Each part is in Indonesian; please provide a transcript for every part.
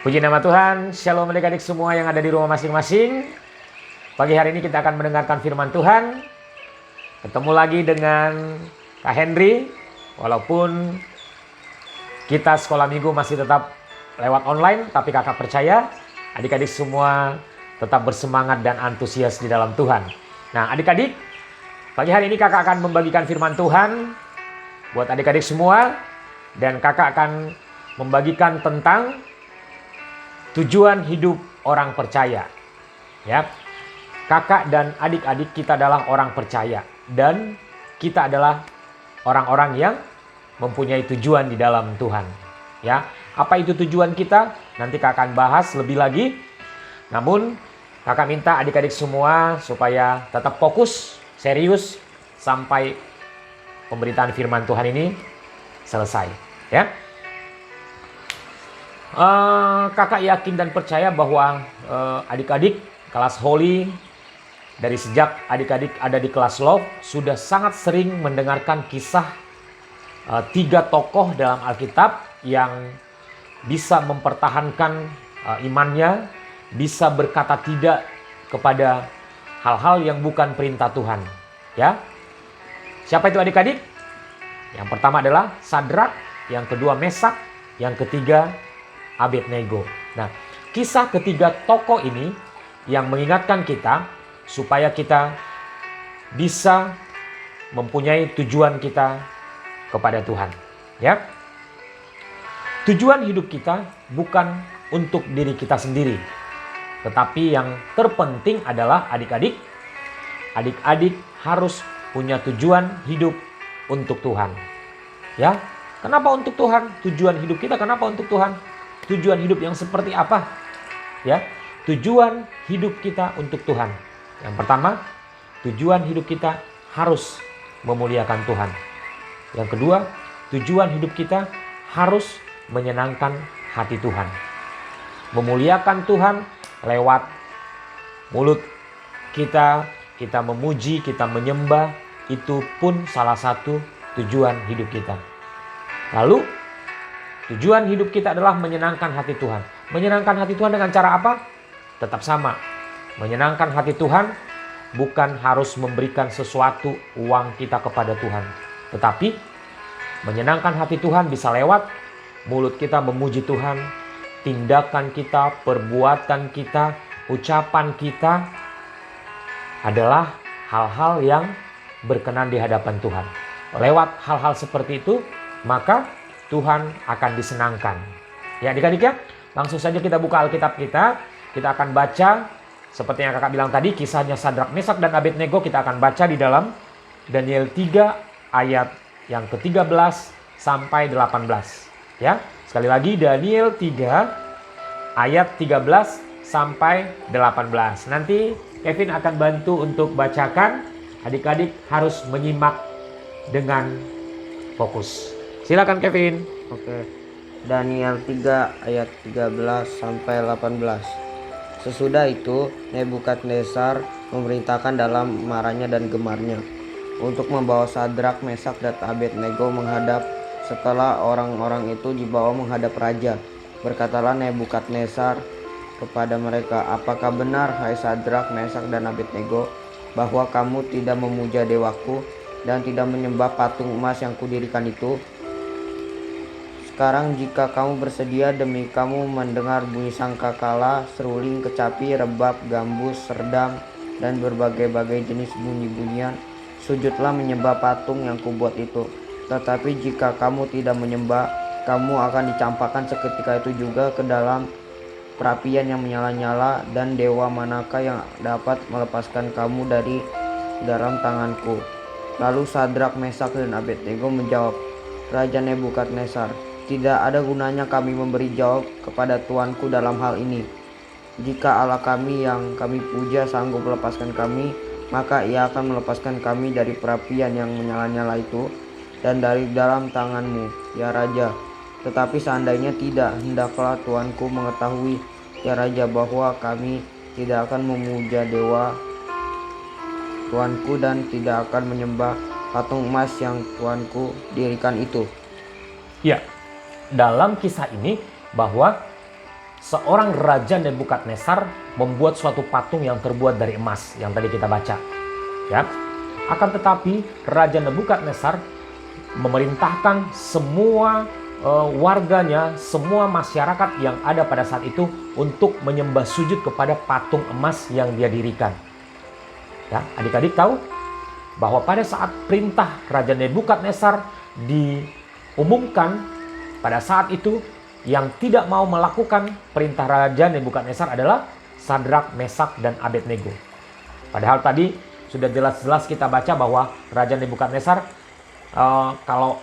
Puji nama Tuhan, shalom adik-adik semua yang ada di rumah masing-masing. Pagi hari ini kita akan mendengarkan firman Tuhan. Ketemu lagi dengan Kak Henry. Walaupun kita sekolah minggu masih tetap lewat online, tapi kakak percaya adik-adik semua tetap bersemangat dan antusias di dalam Tuhan. Nah adik-adik, pagi hari ini kakak akan membagikan firman Tuhan buat adik-adik semua. Dan kakak akan membagikan tentang tujuan hidup orang percaya. Ya, kakak dan adik-adik kita adalah orang percaya. Dan kita adalah orang-orang yang mempunyai tujuan di dalam Tuhan. Ya, apa itu tujuan kita? Nanti kakak akan bahas lebih lagi. Namun kakak minta adik-adik semua supaya tetap fokus, serius sampai pemberitaan firman Tuhan ini selesai. Ya, kakak yakin dan percaya bahwa adik-adik kelas Holy dari sejak adik-adik ada di kelas Love sudah sangat sering mendengarkan kisah tiga tokoh dalam Alkitab yang bisa mempertahankan imannya, bisa berkata tidak kepada hal-hal yang bukan perintah Tuhan. Ya, siapa itu adik-adik? Yang pertama adalah Sadrak, yang kedua Mesak, yang ketiga Abednego. Nah, kisah ketiga tokoh ini yang mengingatkan kita supaya kita bisa mempunyai tujuan kita kepada Tuhan. Ya, tujuan hidup kita bukan untuk diri kita sendiri, tetapi yang terpenting adalah adik-adik harus punya tujuan hidup untuk Tuhan. Ya, kenapa untuk Tuhan? Tujuan hidup kita kenapa untuk Tuhan? Tujuan hidup yang seperti apa? Ya, tujuan hidup kita untuk Tuhan. Yang pertama, tujuan hidup kita harus memuliakan Tuhan. Yang kedua, tujuan hidup kita harus menyenangkan hati Tuhan. Memuliakan Tuhan lewat mulut kita memuji, kita menyembah, itu pun salah satu tujuan hidup kita. Lalu tujuan hidup kita adalah menyenangkan hati Tuhan. Menyenangkan hati Tuhan dengan cara apa? Tetap sama. Menyenangkan hati Tuhan bukan harus memberikan sesuatu uang kita kepada Tuhan. Tetapi menyenangkan hati Tuhan bisa lewat mulut kita memuji Tuhan, tindakan kita, perbuatan kita, ucapan kita adalah hal-hal yang berkenan di hadapan Tuhan. Lewat hal-hal seperti itu, maka Tuhan akan disenangkan. Ya adik-adik ya, langsung saja kita buka Alkitab kita. Kita akan baca seperti yang kakak bilang tadi, kisahnya Sadrak, Mesak, dan Abednego. Kita akan baca di dalam Daniel 3 ayat yang ke-13 sampai 18. Ya, sekali lagi Daniel 3 ayat 13 sampai 18. Nanti Kevin akan bantu untuk bacakan. Adik-adik harus menyimak dengan fokus. Silakan Kevin. Oke. Daniel 3 ayat 13 sampai 18. Sesudah itu Nebukadnezar memerintahkan dalam marahnya dan gemarnya untuk membawa Sadrak, Mesak, dan Abednego menghadap. Setelah orang-orang itu dibawa menghadap raja, berkatalah Nebukadnezar kepada mereka, "Apakah benar, hai Sadrak, Mesak, dan Abednego, bahwa kamu tidak memuja dewaku dan tidak menyembah patung emas yang kudirikan itu? Sekarang jika kamu bersedia demi kamu mendengar bunyi sangkakala, seruling, kecapi, rebab, gambus, serdam, dan berbagai-bagai jenis bunyi-bunyian, sujudlah menyembah patung yang kubuat itu. Tetapi jika kamu tidak menyembah, kamu akan dicampakkan seketika itu juga ke dalam perapian yang menyala-nyala, dan dewa manakah yang dapat melepaskan kamu dari dalam tanganku?" Lalu Sadrak, Mesak, dan Abednego menjawab, "Raja Nebukadnezar, tidak ada gunanya kami memberi jawab kepada tuanku dalam hal ini. Jika Allah kami yang kami puja sanggup melepaskan kami, maka ia akan melepaskan kami dari perapian yang menyala-nyala itu dan dari dalam tanganmu, ya Raja. Tetapi seandainya tidak, hendaklah tuanku mengetahui, ya Raja, bahwa kami tidak akan memuja dewa tuanku dan tidak akan menyembah patung emas yang tuanku dirikan itu." Ya, dalam kisah ini bahwa seorang Raja Nebukadnezar membuat suatu patung yang terbuat dari emas yang tadi kita baca. Ya. Akan tetapi Raja Nebukadnezar memerintahkan semua warganya, semua masyarakat yang ada pada saat itu untuk menyembah sujud kepada patung emas yang dia dirikan. Ya, adik-adik tahu bahwa pada saat perintah Raja Nebukadnezar diumumkan, pada saat itu yang tidak mau melakukan perintah Raja Nebukadnezar adalah Sadrak, Mesak, dan Abednego. Padahal tadi sudah jelas-jelas kita baca bahwa Raja Nebukadnezar kalau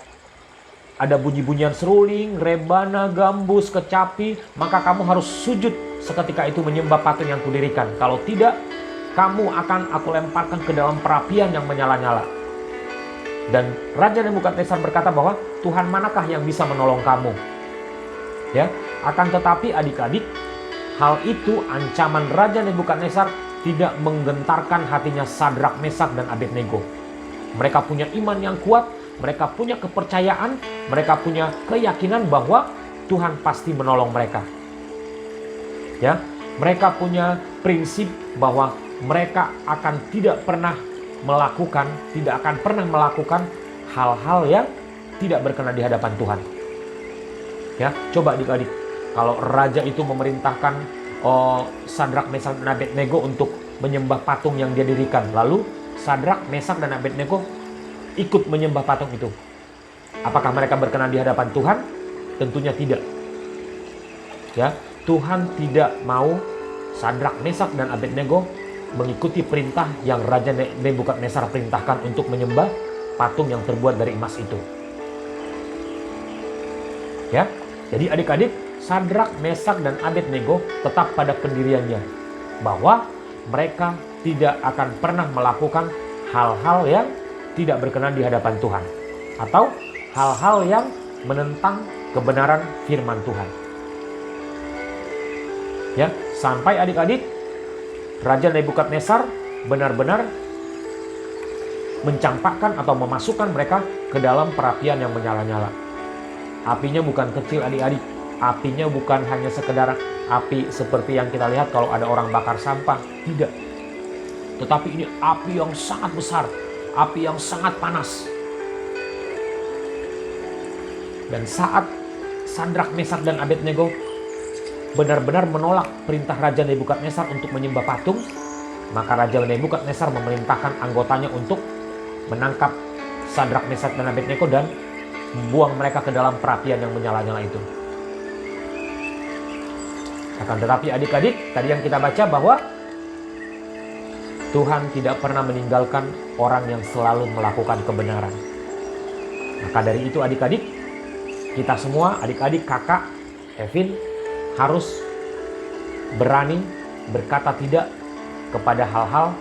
ada bunyi-bunyian seruling, rebana, gambus, kecapi, maka kamu harus sujud seketika itu menyembah patung yang kudirikan. Kalau tidak, kamu akan aku lemparkan ke dalam perapian yang menyala-nyala. Dan Raja Nebukadnezar berkata bahwa Tuhan manakah yang bisa menolong kamu? Ya, akan tetapi adik-adik, hal itu ancaman Raja Nebukadnezar tidak menggentarkan hatinya Sadrak, Mesak, dan Abednego. Mereka punya iman yang kuat, mereka punya kepercayaan, mereka punya keyakinan bahwa Tuhan pasti menolong mereka. Ya, mereka punya prinsip bahwa mereka akan tidak pernah melakukan hal-hal yang tidak berkenan di hadapan Tuhan. Ya, coba adik-adik, kalau raja itu memerintahkan Sadrak, Mesak, dan Abednego untuk menyembah patung yang dia dirikan, lalu Sadrak, Mesak, dan Abednego ikut menyembah patung itu, apakah mereka berkenan di hadapan Tuhan? Tentunya tidak. Ya, Tuhan tidak mau Sadrak, Mesak, dan Abednego mengikuti perintah yang Raja Nebukadnezar perintahkan untuk menyembah patung yang terbuat dari emas itu. Ya, jadi adik-adik, Sadrak, Mesak, dan Abednego tetap pada pendiriannya bahwa mereka tidak akan pernah melakukan hal-hal yang tidak berkenan di hadapan Tuhan atau hal-hal yang menentang kebenaran firman Tuhan. Ya, sampai adik-adik, Raja Nebukadnezar benar-benar mencampakkan atau memasukkan mereka ke dalam perapian yang menyala-nyala. Apinya bukan kecil adik-adik. Apinya bukan hanya sekedar api seperti yang kita lihat kalau ada orang bakar sampah. Tidak. Tetapi ini api yang sangat besar. Api yang sangat panas. Dan saat Sadrak, Mesak, dan Abednego benar-benar menolak perintah Raja Nebukadnezar untuk menyembah patung, maka Raja Nebukadnezar memerintahkan anggotanya untuk menangkap Sadrak, Mesak, dan Abednego dan membuang mereka ke dalam perapian yang menyala-nyala itu. Akan tetapi adik-adik, tadi yang kita baca bahwa Tuhan tidak pernah meninggalkan orang yang selalu melakukan kebenaran. Maka dari itu adik-adik, kita semua, adik-adik, kakak, Evin, harus berani berkata tidak kepada hal-hal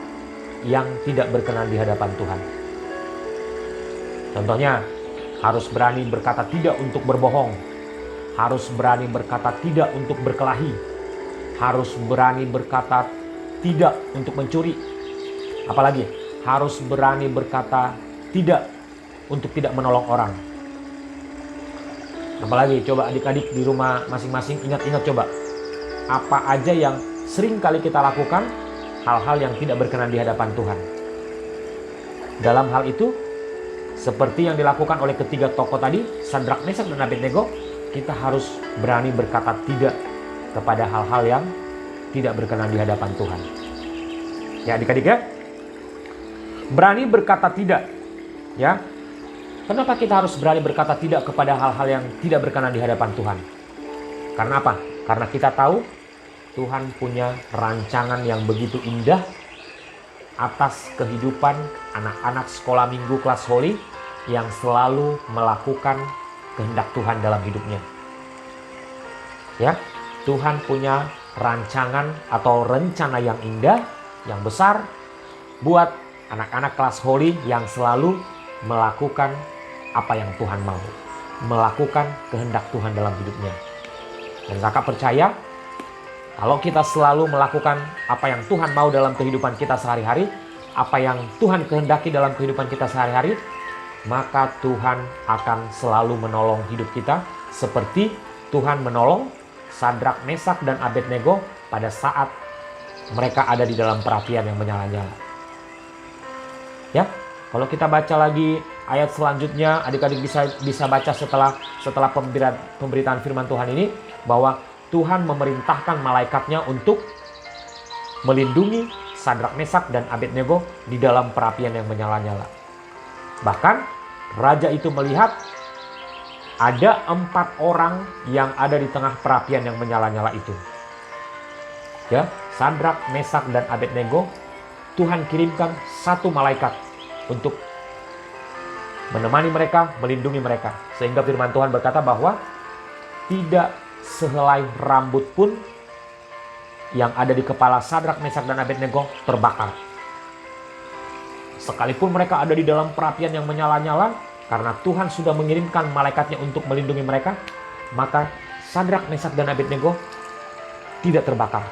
yang tidak berkenan di hadapan Tuhan. Contohnya, harus berani berkata tidak untuk berbohong, harus berani berkata tidak untuk berkelahi, harus berani berkata tidak untuk mencuri, apalagi harus berani berkata tidak untuk tidak menolong orang. Apalagi coba adik-adik di rumah masing-masing ingat-ingat coba, apa aja yang sering kali kita lakukan, hal-hal yang tidak berkenan di hadapan Tuhan. Dalam hal itu, seperti yang dilakukan oleh ketiga tokoh tadi, Sadrak, Mesak, dan Abednego, kita harus berani berkata tidak kepada hal-hal yang tidak berkenan di hadapan Tuhan. Ya adik-adik ya, berani berkata tidak. Ya, kenapa kita harus berani berkata tidak kepada hal-hal yang tidak berkenan di hadapan Tuhan? Karena apa? Karena kita tahu Tuhan punya rancangan yang begitu indah atas kehidupan anak-anak sekolah minggu kelas Holy yang selalu melakukan kehendak Tuhan dalam hidupnya. Ya, Tuhan punya rancangan atau rencana yang indah, yang besar buat anak-anak kelas Holy yang selalu melakukan apa yang Tuhan mau, melakukan kehendak Tuhan dalam hidupnya. Dan kakak percaya, kalau kita selalu melakukan apa yang Tuhan mau dalam kehidupan kita sehari-hari, apa yang Tuhan kehendaki dalam kehidupan kita sehari-hari, maka Tuhan akan selalu menolong hidup kita seperti Tuhan menolong Sadrak, Mesak, dan Abednego pada saat mereka ada di dalam perapian yang menyala-nyala. Ya, kalau kita baca lagi ayat selanjutnya, adik-adik bisa baca setelah pemberitaan firman Tuhan ini, bahwa Tuhan memerintahkan malaikatnya untuk melindungi Sadrak, Mesak, dan Abednego di dalam perapian yang menyala-nyala. Bahkan raja itu melihat ada 4 orang yang ada di tengah perapian yang menyala-nyala itu. Ya, Sadrak, Mesak, dan Abednego, Tuhan kirimkan 1 malaikat untuk menemani mereka, melindungi mereka. Sehingga firman Tuhan berkata bahwa tidak sehelai rambut pun yang ada di kepala Sadrak, Mesak, dan Abednego terbakar. Sekalipun mereka ada di dalam perapian yang menyala-nyala, karena Tuhan sudah mengirimkan malaikatnya untuk melindungi mereka, maka Sadrak, Mesak, dan Abednego tidak terbakar.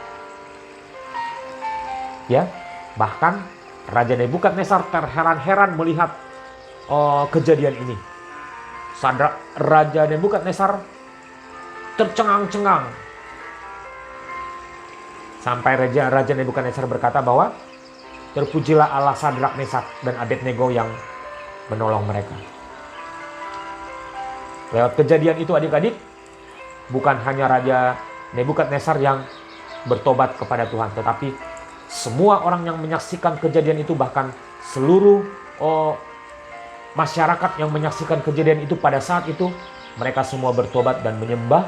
Ya, bahkan Raja Nebukadnezar terheran-heran melihat kejadian ini. Raja Nebukadnezar tercengang-cengang. Sampai Raja Nebukadnezar berkata bahwa terpujilah Allah Sadrak, Mesak, dan Abednego yang menolong mereka. Lewat kejadian itu adik-adik, bukan hanya Raja Nebukadnezar yang bertobat kepada Tuhan, tetapi semua orang yang menyaksikan kejadian itu, bahkan seluruh masyarakat yang menyaksikan kejadian itu pada saat itu, mereka semua bertobat dan menyembah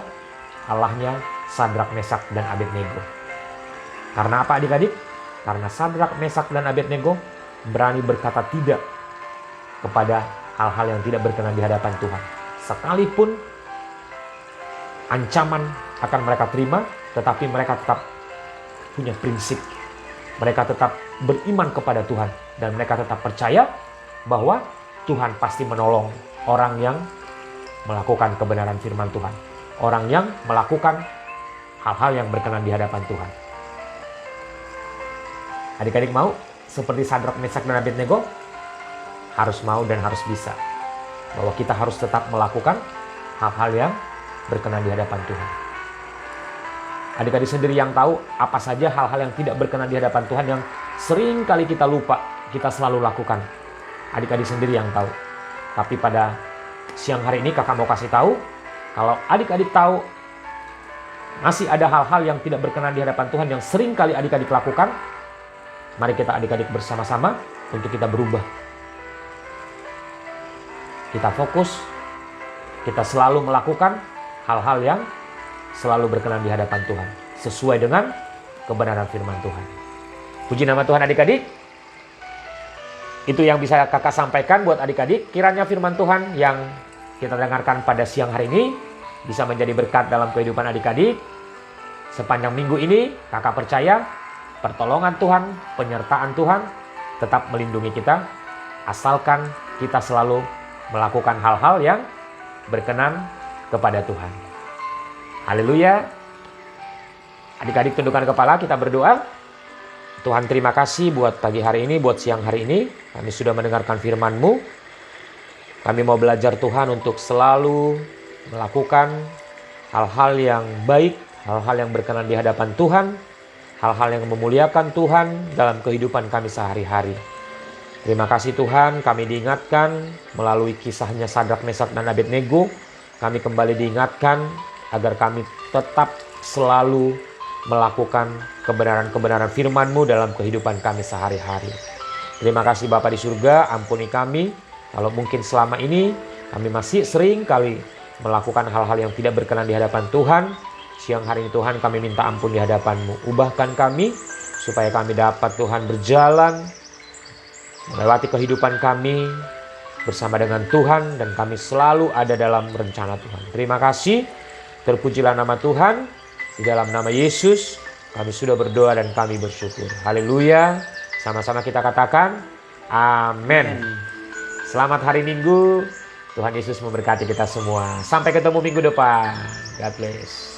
Allahnya Sadrak, Mesak, dan Abednego. Karena apa adik-adik? Karena Sadrak, Mesak, dan Abednego berani berkata tidak kepada hal-hal yang tidak berkenan di hadapan Tuhan. Sekalipun ancaman akan mereka terima, tetapi mereka tetap punya prinsip. Mereka tetap beriman kepada Tuhan, dan mereka tetap percaya bahwa Tuhan pasti menolong orang yang melakukan kebenaran firman Tuhan, orang yang melakukan hal-hal yang berkenan di hadapan Tuhan. Adik-adik mau seperti Sadrak, Mesak, dan Abednego? Harus mau dan harus bisa. Bahwa kita harus tetap melakukan hal-hal yang berkenan di hadapan Tuhan. Adik-adik sendiri yang tahu apa saja hal-hal yang tidak berkenan di hadapan Tuhan yang sering kali kita lupa, kita selalu lakukan. Adik-adik sendiri yang tahu. Tapi pada siang hari ini kakak mau kasih tahu, kalau adik-adik tahu masih ada hal-hal yang tidak berkenan di hadapan Tuhan yang sering kali adik-adik lakukan, mari kita adik-adik bersama-sama untuk kita berubah. Kita fokus, kita selalu melakukan hal-hal yang selalu berkenan di hadapan Tuhan, sesuai dengan kebenaran firman Tuhan. Puji nama Tuhan adik-adik. Itu yang bisa kakak sampaikan buat adik-adik. Kiranya firman Tuhan yang kita dengarkan pada siang hari ini bisa menjadi berkat dalam kehidupan adik-adik. Sepanjang minggu ini kakak percaya pertolongan Tuhan, penyertaan Tuhan tetap melindungi kita, asalkan kita selalu melakukan hal-hal yang berkenan kepada Tuhan. Haleluya. Adik-adik tundukkan kepala, kita berdoa. Tuhan terima kasih buat pagi hari ini, buat siang hari ini. Kami sudah mendengarkan firman-Mu. Kami mau belajar Tuhan untuk selalu melakukan hal-hal yang baik, hal-hal yang berkenan di hadapan Tuhan, hal-hal yang memuliakan Tuhan dalam kehidupan kami sehari-hari. Terima kasih Tuhan, kami diingatkan melalui kisahnya Sadrak, Mesak, dan Abednego. Kami kembali diingatkan agar kami tetap selalu melakukan kebenaran-kebenaran firman-Mu dalam kehidupan kami sehari-hari. Terima kasih Bapa di surga, ampuni kami kalau mungkin selama ini kami masih sering kali melakukan hal-hal yang tidak berkenan di hadapan Tuhan. Siang hari ini Tuhan kami minta ampun di hadapan-Mu. Ubahkan kami supaya kami dapat Tuhan berjalan melewati kehidupan kami bersama dengan Tuhan, dan kami selalu ada dalam rencana Tuhan. Terima kasih, terpujilah nama Tuhan. Di dalam nama Yesus kami sudah berdoa dan kami bersyukur. Haleluya. Sama-sama kita katakan amin. Selamat hari Minggu. Tuhan Yesus memberkati kita semua. Sampai ketemu minggu depan. God bless.